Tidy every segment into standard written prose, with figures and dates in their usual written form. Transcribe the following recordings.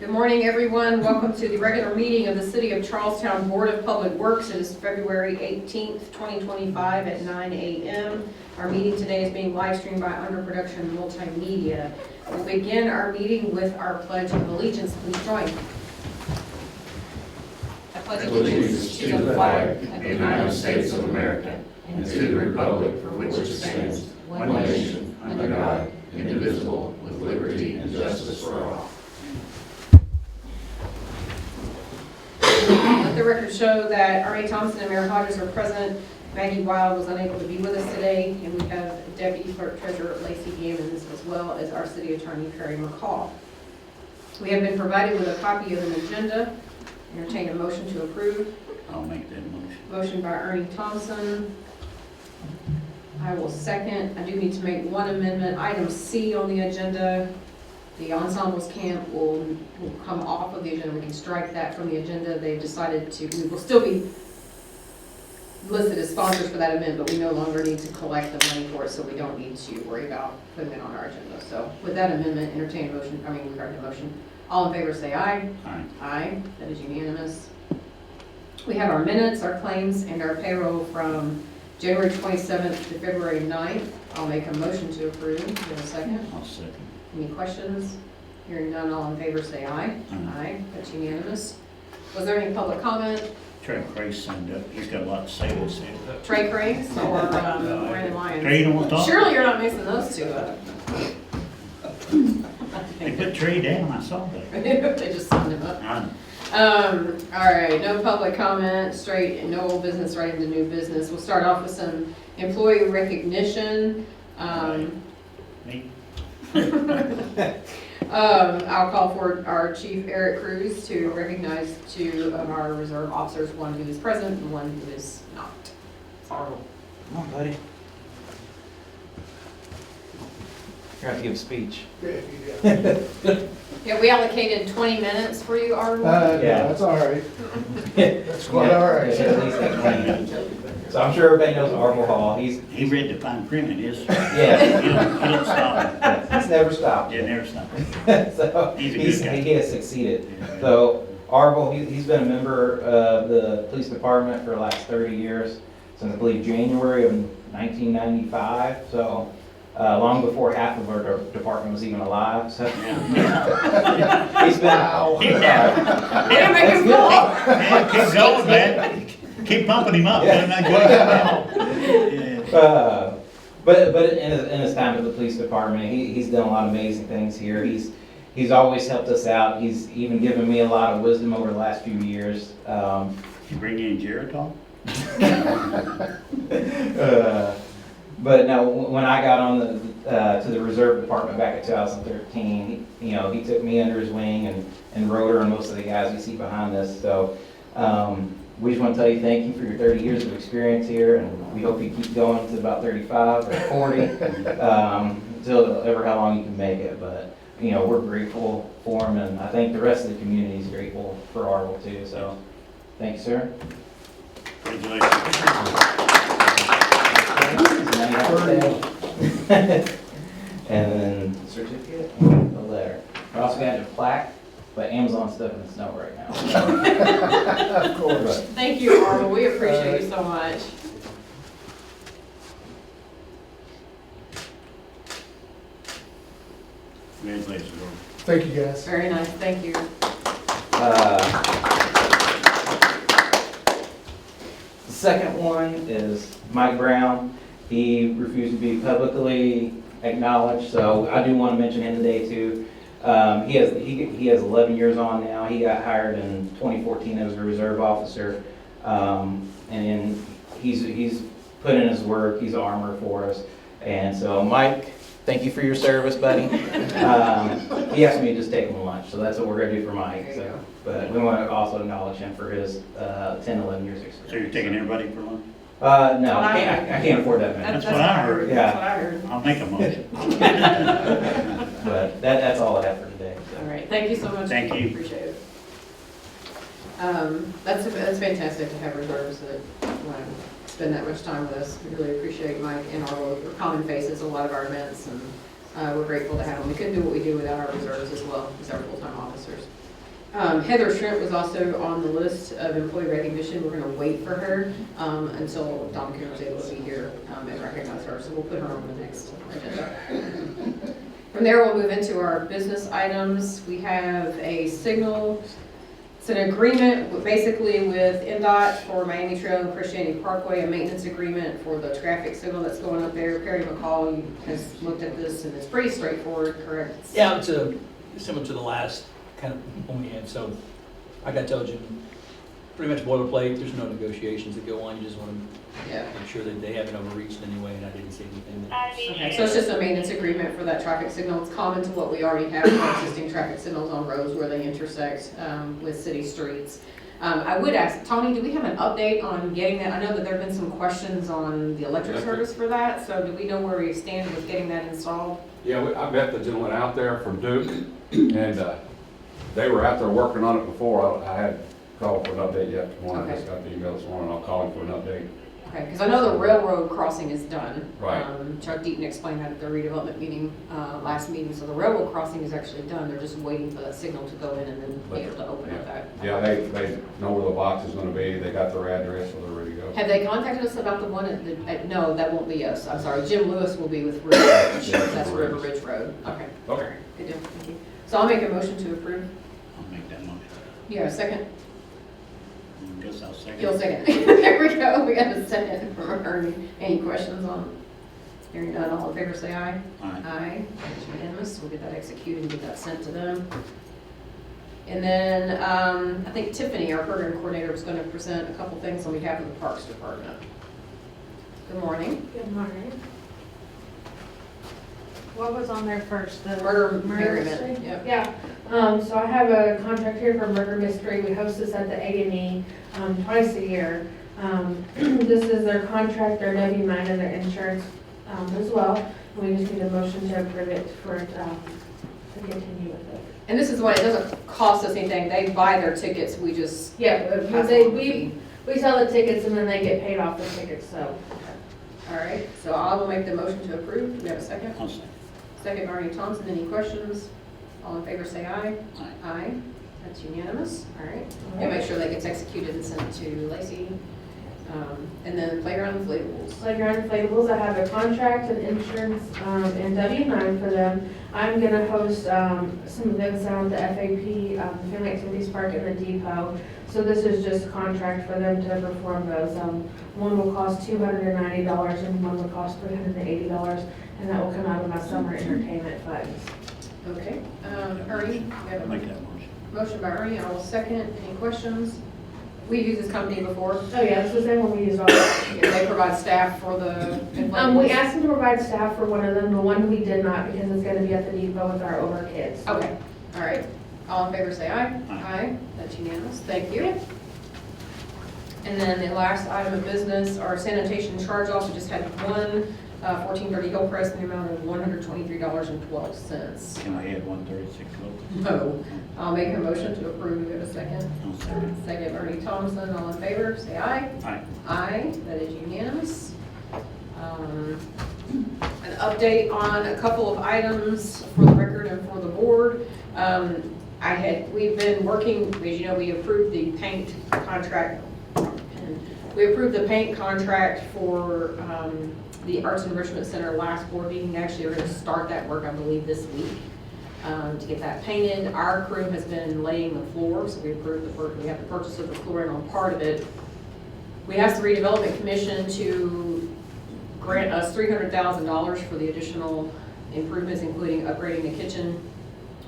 Good morning, everyone. Welcome to the regular meeting of the City of Charlestown Board of Public Works. It is February 18th, 2025 at 9 a.m. Our meeting today is being live streamed by Underproduction Multimedia. We'll begin our meeting with our Pledge of Allegiance. Please join. I pledge allegiance to the flag of the United States of America and to the republic for which it stands, one nation, under God, indivisible, with liberty and justice for all. Let the record show that R.A. Thompson and Mayor Hodges are present. Maggie Wild was unable to be with us today, and we have Deputy Clerk Treasurer Lacey Gammons as well as our City Attorney Perry McCall. We have been provided with a copy of an agenda. Entertain a motion to approve. I'll make that motion. Motion by Ernie Thompson. I will second. I do need to make one amendment. Item C on the agenda. The ensembles camp will come off of the agenda. We can strike that from the agenda. They've decided to, we will still be listed as sponsors for that amendment, but we no longer need to collect the money for it, so we don't need to worry about putting it on our agenda. So with that amendment, entertain a motion, regarding the motion. All in favor say aye. Aye. Aye. That is unanimous. We have our minutes, our claims, and our payroll from January 27th to February 9th. I'll make a motion to approve. Do you have a second? I'll second. Any questions? Hearing none, all in favor say aye. Aye. That's unanimous. Was there any public comment? Trey Crace signed up. He's got a lot to say this year. Trey Craig's or Brandon Lyons? Trey, you don't want to talk? Surely you're not mixing those two up. They put Trey down, I saw that. They just signed him up. I know. All right, no public comment, straight, no old business, right into new business. We'll start off with some employee recognition. Me? I'll call for our Chief Eric Cruz to recognize two of our reserve officers, one who is present and one who is not. Come on, buddy. You're going to have to give a speech. Yeah, we allocated 20 minutes for you, Arnold. Yeah. That's all right. That's quite all right. At least like 20 minutes. So I'm sure everybody knows Arville Hall. He read the fine print in his. Yeah. He don't stop. He's never stopped. Yeah, never stop. So He's a good guy. he has succeeded. So Arville, he's been a member of the police department for the last 30 years, since I believe January of 1995. So long before half of our department was even alive. So he's been. Wow. Yeah, make him go. Man, keep going, man. Keep pumping him up. Yeah. Man. But in his time at the police department, he's done a lot of amazing things here. He's always helped us out. He's even given me a lot of wisdom over the last few years. You bring in Geritol? But no, when I got on to the reserve department back in 2013, he took me under his wing and Rotor and most of the guys you see behind us. So we just want to tell you thank you for your 30 years of experience here, and we hope you keep going to about 35 or 40 until ever how long you can make it. But we're grateful for him, and I think the rest of the community is grateful for Arville too. So thank you, sir. Congratulations. And then certificate and a letter. I also got a plaque, but Amazon's stuck in the snow right now. Of course. Thank you, Arnold. We appreciate you so much. Congratulations, Lord. Thank you, guys. Very nice. Thank you. The second one is Mike Brown. He refused to be publicly acknowledged, so I do want to mention him today too. He has 11 years on now. He got hired in 2014 as a reserve officer, and he's put in his work. He's armor for us, and so Mike, thank you for your service, buddy. He asked me to just take him to lunch, so that's what we're gonna do for Mike. So, but we want to also acknowledge him for his 10, 11 years experience. So you're taking everybody for lunch? No, I can't afford that, man. That's what I heard. Yeah. That's what I heard. I'll make a motion. But that's all I have for today. So. All right. Thank you so much. Thank you. Appreciate it. That's fantastic to have reserves that spend that much time with us. We really appreciate Mike and our common faces at a lot of our events, and We're grateful to have them. We couldn't do what we do without our reserves as well as our full-time officers. Heather Shrimp was also on the list of employee recognition. We're gonna wait for her until Dom Kuhn was able to be here and recognize her, so we'll put her on the next agenda. From there, we'll move into our business items. We have a signal. It's an agreement basically with NDOT for Miami Trail and Christianity Parkway, a maintenance agreement for the traffic signal that's going up there. Perry McCall has looked at this and it's pretty straightforward, correct? Yeah, it's similar to the last kind of one we had, so like I told you, pretty much boilerplate, there's no negotiations that go on, you just want Yeah. to make sure that they haven't overreached in any way, and I didn't see anything that. Okay, so it's just a maintenance agreement for that traffic signal. It's common to what we already have for existing traffic signals on roads where they intersect with city streets. I would ask, Tony, do we have an update on getting that? I know that there have been some questions on the electric service for that, so do we know where we stand with getting that installed? Yeah, I met the gentleman out there from Duke, and they were out there working on it before. I had called for an update yet this morning. I just got the email this morning. I'll call him for an update. Okay, because I know the railroad crossing is done. Right. Chuck Deaton explained that at the redevelopment meeting, last meeting, so the railroad crossing is actually done. They're just waiting for that signal to go in and then be able to open up that. Yeah, they know where the box is gonna be. They got their address, so they're ready to go. Have they contacted us about the one no, that won't be us. I'm sorry, Jim Lewis will be with River Ridge. That's River Ridge Road. Okay. Okay. Good deal, thank you. So I'll make a motion to approve. I'll make that motion. You have a second? I guess I'll second. You'll second. There we go. We got a second from Ernie. Any questions on? Hearing none, all in favor say aye. Aye. Aye. That's unanimous. We'll get that executed and get that sent to them. And then I think Tiffany, our program coordinator, is going to present a couple things on behalf of the Parks Department. Good morning. Good morning. What was on there first? The Murder mystery? merriment. Yep. Yeah, so I have a contract here for Murder Mystery. We host this at the A&E twice a year. This is their contract, their W-9 and their insurance as well. We just need a motion to approve it for it to continue with it. And this is what, it doesn't cost us anything. They buy their tickets. We just Yeah, pass but along the fee. we sell the tickets and then they get paid off the tickets, so. All right, so I will make the motion to approve. Do we have a second? I'll second. Second, Barney Thompson. Any questions? All in favor say aye. Aye. Aye. That's unanimous. All right. And make sure that gets executed and sent to Lacey. And then playground inflatables. Playground inflatables, I have a contract and insurance and W-9 for them. I'm gonna host some events down at the FAP, Family Activities Park in the depot. So this is just a contract for them to perform those. One will cost $290 and one will cost $380, and that will come out of my summer entertainment funds. Okay. Ernie, you have I'll a make that motion. motion by Ernie. I will second. Any questions? We've used this company before. Oh yeah, it's the same one we used all. They provide staff for the inflatables. We asked them to provide staff for one of them. The one we did not because it's gonna be at the depot with our older kids. Okay. All right. All in favor say aye. Aye. That's unanimous. Thank you. And then the last item of business, our sanitation charge-off. We just had one, 1430 Hillcrest in the amount of $123.12. Can I add 136 local? No. I'll make a motion to approve. Do we have a second? I'll second. Second, Ernie Thompson. All in favor, say aye. Aye. Aye. That is unanimous. An update on a couple of items for the record and for the board. We've been working, as you know, we approved the paint contract. We approved the paint contract for the Arts and Enrichment Center last board meeting. Actually, we're going to start that work, I believe, this week to get that painted. Our crew has been laying the floor, so we approved we have the purchase of the flooring on part of it. We asked the redevelopment commission to grant us $300,000 for the additional improvements, including upgrading the kitchen,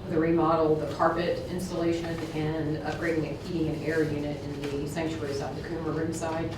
the remodel, the carpet installation, and upgrading the heating and air unit in the sanctuary south of Coomer Ringside.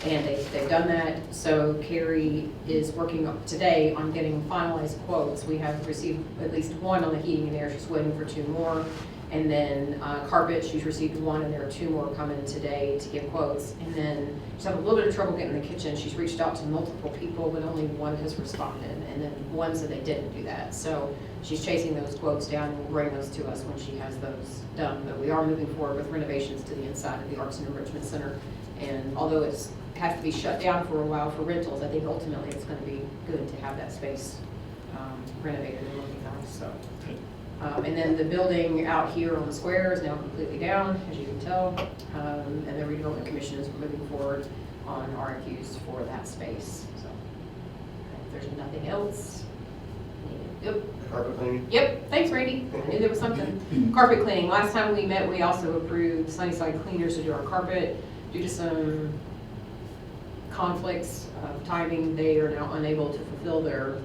And they've done that. So Carrie is working today on getting finalized quotes. We have received at least one on the heating and air. She's waiting for two more. And then carpet, she's received one, and there are two more coming today to give quotes. And then she's having a little bit of trouble getting the kitchen. She's reached out to multiple people, but only one has responded. And then one said they didn't do that. So she's chasing those quotes down and will bring those to us when she has those done. But we are moving forward with renovations to the inside of the Arts and Enrichment Center. And although it has to be shut down for a while for rentals, I think ultimately it's going to be good to have that space renovated and looking nice, so. And then the building out here on the square is now completely down, as you can tell. And the redevelopment commission is moving forward on RFQs for that space, so. If there's nothing else. Yep. Carpet cleaning? Yep, thanks Randy, I knew there was something. Carpet cleaning, last time we met, we also approved Sunnyside Cleaners to do our carpet. Due to some conflicts of timing, they are now unable to fulfill their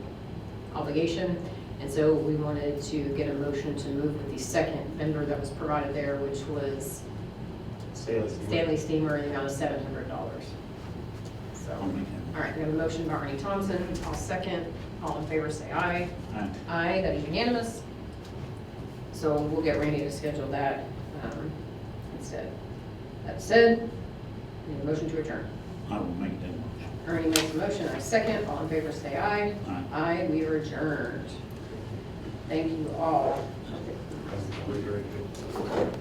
obligation. And so we wanted to get a motion to move with the second vendor that was provided there, which was Stanley Steamer in the amount of $700. So, I'll make that. all right, we have a motion by Ernie Thompson, I'll second. All in favor say aye. Aye. Aye, that is unanimous. So we'll get Randy to schedule that instead. That said, need a motion to adjourn. I will make that motion. Ernie makes a motion, I second. All in favor say aye. Aye. Aye, we are adjourned. Thank you all. We're very good.